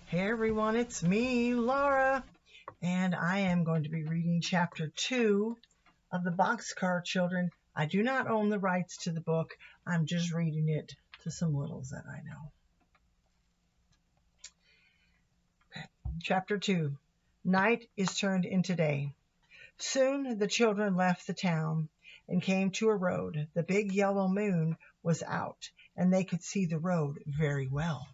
Hey everyone, it's me, Laura, and I am going to be reading chapter 2 of the Boxcar Children. I do not own the rights to the book. I'm just reading it to some littles that I know. Okay. Chapter 2. Night is turned into day. Soon the children left the town and came to a road. The big yellow moon was out, and they could see the road very well.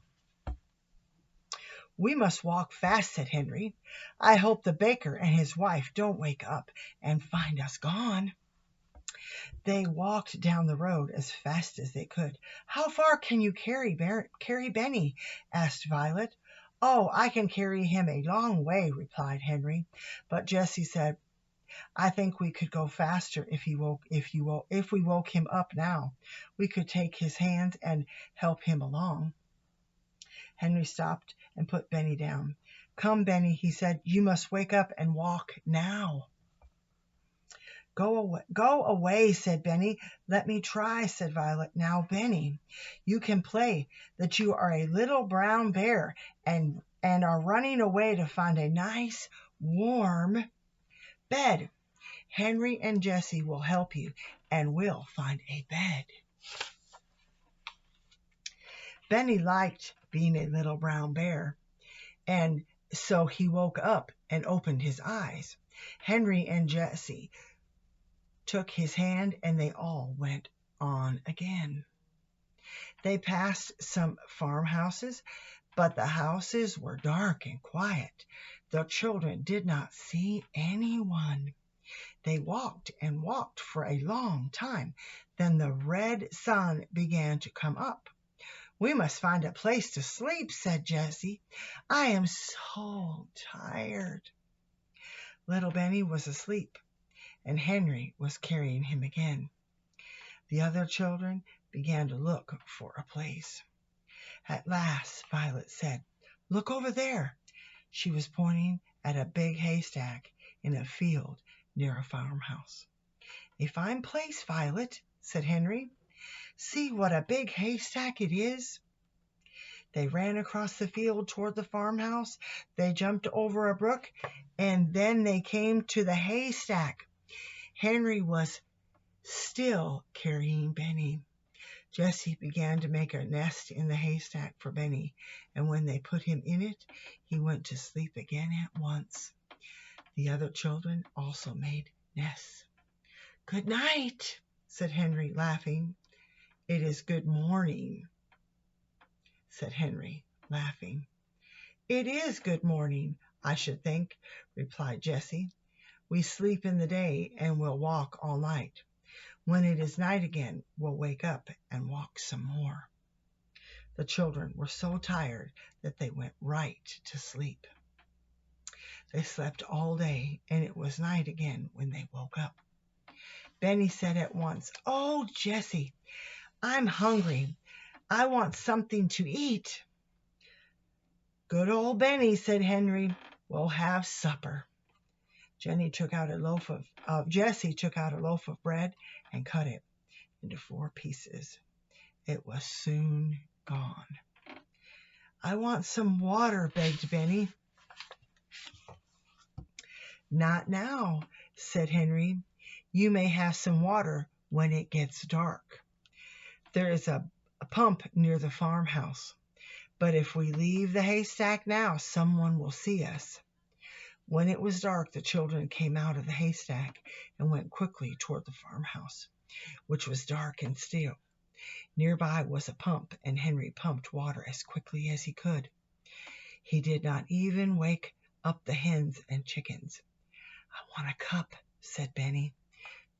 "We must walk fast," said Henry. "I hope the baker and his wife don't wake up and find us gone." They walked down the road as fast as they could. "How far can you carry Benny?" asked Violet. "Oh, I can carry him a long way," replied Henry. But Jessie said, "I think we could go faster if we woke him up now. We could take his hands and help him along." Henry stopped and put Benny down. "Come, Benny," he said, "you must wake up and walk now." Go away," said Benny. "Let me try," said Violet. "Now, Benny, you can play that you are a little brown bear and are running away to find a nice, warm bed. Henry and Jessie will help you, and we'll find a bed." Benny liked being a little brown bear, and so he woke up and opened his eyes. Henry and Jessie took his hand, and they all went on again. They passed some farmhouses, but the houses were dark and quiet. The children did not see anyone. They walked and walked for a long time. Then the red sun began to come up. "We must find a place to sleep," said Jessie. "I am so tired." Little Benny was asleep, and Henry was carrying him again. The other children began to look for a place. At last Violet said, "Look over there." She was pointing at a big haystack in a field near a farmhouse. "A fine place, Violet," said Henry. "See what a big haystack it is." They ran across the field toward the farmhouse. They jumped over a brook, and then they came to the haystack. Henry was still carrying Benny. Jessie began to make a nest in the haystack for Benny, and when they put him in it, he went to sleep again at once. The other children also made nests. "Good night," said Henry, laughing. "It is good morning," said Henry, laughing. "It is good morning, I should think," replied Jessie. "We sleep in the day and we'll walk all night. When it is night again, we'll wake up and walk some more." The children were so tired that they went right to sleep. They slept all day, and it was night again when they woke up. Benny said at once, "Oh, Jessie, I'm hungry. I want something to eat." "Good old Benny," said Henry. "We'll have supper." Jessie took out a loaf of bread and cut it into 4 pieces. It was soon gone. "I want some water," begged Benny. "Not now," said Henry. "You may have some water when it gets dark. There is a pump near the farmhouse, but if we leave the haystack now, someone will see us." When it was dark, the children came out of the haystack and went quickly toward the farmhouse, which was dark and still. Nearby was a pump, and Henry pumped water as quickly as he could. He did not even wake up the hens and chickens. "I want a cup," said Benny.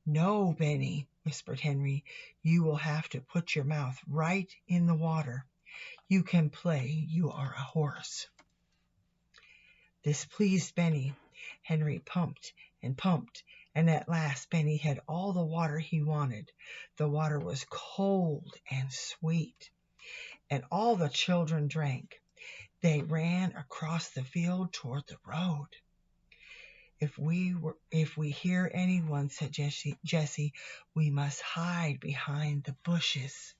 "No, Benny," whispered Henry. "You will have to put your mouth right in the water. You can play you are a horse." This pleased Benny. Henry pumped and pumped, and at last Benny had all the water he wanted. The water was cold and sweet, and all the children drank. They ran across the field toward the road. If we hear anyone," said Jessie, "we must hide behind the bushes."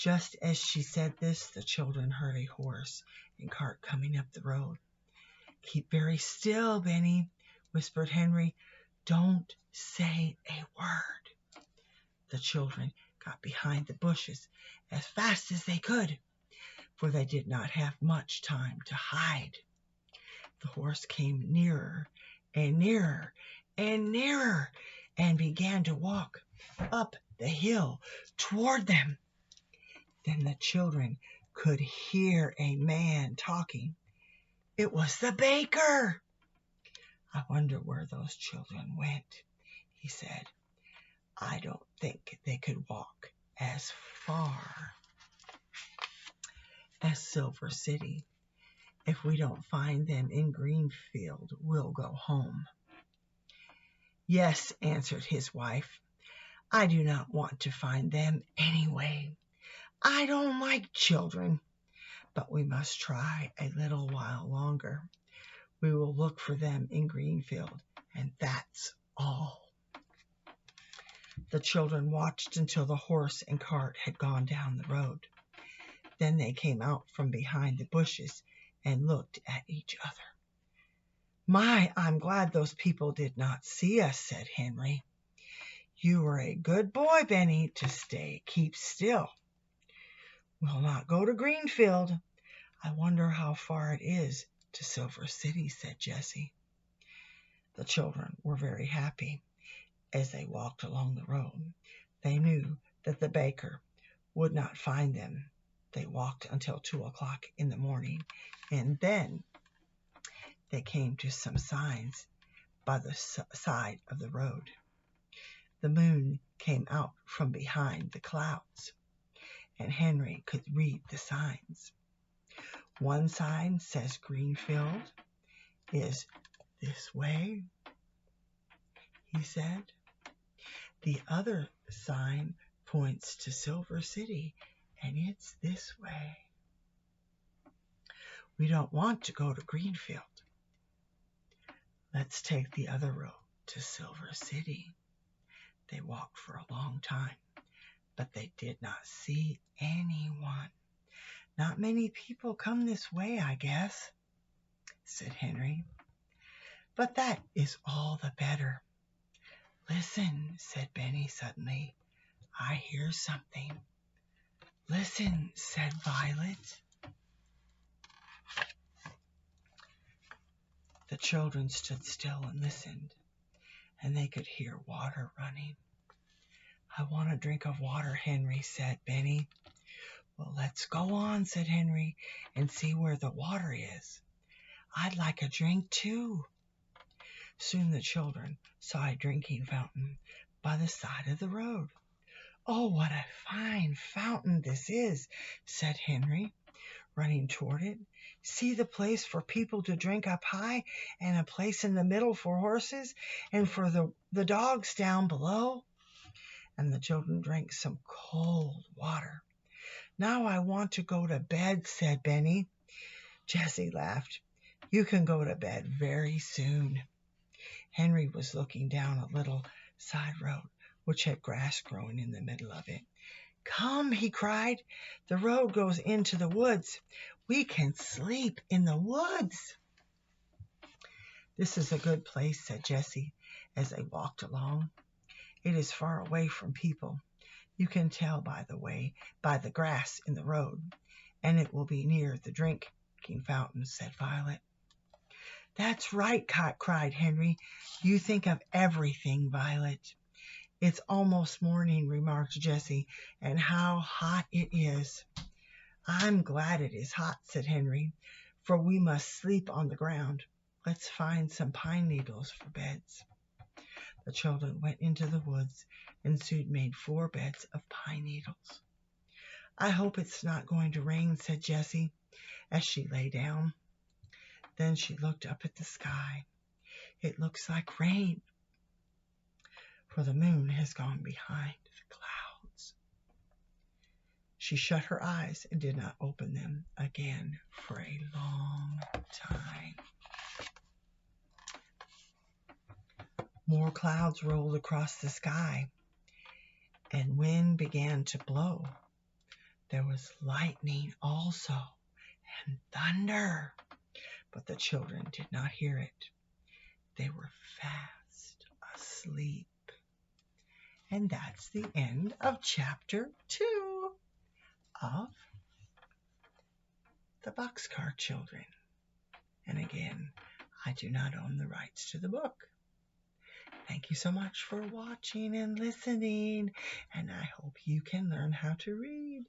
Just as she said this, the children heard a horse and cart coming up the road. "Keep very still, Benny," whispered Henry. "Don't say a word." The children got behind the bushes as fast as they could, for they did not have much time to hide. The horse came nearer and nearer and nearer and began to walk up the hill toward them. Then the children could hear a man talking. It was the baker. "I wonder where those children went," he said. "I don't think they could walk as far as Silver City. If we don't find them in Greenfield, we'll go home." "Yes," answered his wife. "I do not want to find them anyway. I don't like children. But we must try a little while longer. We will look for them in Greenfield, and that's all." The children watched until the horse and cart had gone down the road. Then they came out from behind the bushes and looked at each other. "My, I'm glad those people did not see us," said Henry. "You were a good boy, Benny, to keep still." "We'll not go to Greenfield. I wonder how far it is to Silver City," said Jessie. The children were very happy as they walked along the road. They knew that the baker would not find them. They walked until 2 o'clock in the morning, and then they came to some signs by the side of the road. The moon came out from behind the clouds, and Henry could read the signs. One sign says Greenfield is this way, he said. The other sign points to Silver City, and it's this way. We don't want to go to Greenfield. Let's take the other road to Silver City. They walked for a long time, but they did not see anyone. Not many people come this way, I guess, said Henry. But that is all the better. Listen, said Benny suddenly. I hear something. Listen, said Violet. The children stood still and listened, and they could hear water running. I want a drink of water, Henry, said Benny. Well, let's go on, said Henry, and see where the water is. I'd like a drink, too. Soon the children saw a drinking fountain by the side of the road. Oh, what a fine fountain this is, said Henry, running toward it. See the place for people to drink up high, and a place in the middle for horses, and for the dogs down below. And the children drank some cold water. Now I want to go to bed, said Benny. Jessie laughed. You can go to bed very soon. Henry was looking down a little side road, which had grass growing in the middle of it. Come, he cried. The road goes into the woods. We can sleep in the woods. This is a good place, said Jessie, as they walked along. It is far away from people. You can tell by the grass in the road, and it will be near the drinking fountain, said Violet. That's right, cried Henry. You think of everything, Violet. It's almost morning, remarked Jessie, and how hot it is. I'm glad it is hot, said Henry, for we must sleep on the ground. Let's find some pine needles for beds. The children went into the woods and soon made 4 beds of pine needles. I hope it's not going to rain, said Jessie, as she lay down. Then she looked up at the sky. It looks like rain, for the moon has gone behind the clouds. She shut her eyes and did not open them again for a long time. More clouds rolled across the sky, and wind began to blow. There was lightning also, and thunder, but the children did not hear it. They were fast asleep. And that's the end of chapter 2 of The Boxcar Children. And again, I do not own the rights to the book. Thank you so much for watching and listening, and I hope you can learn how to read.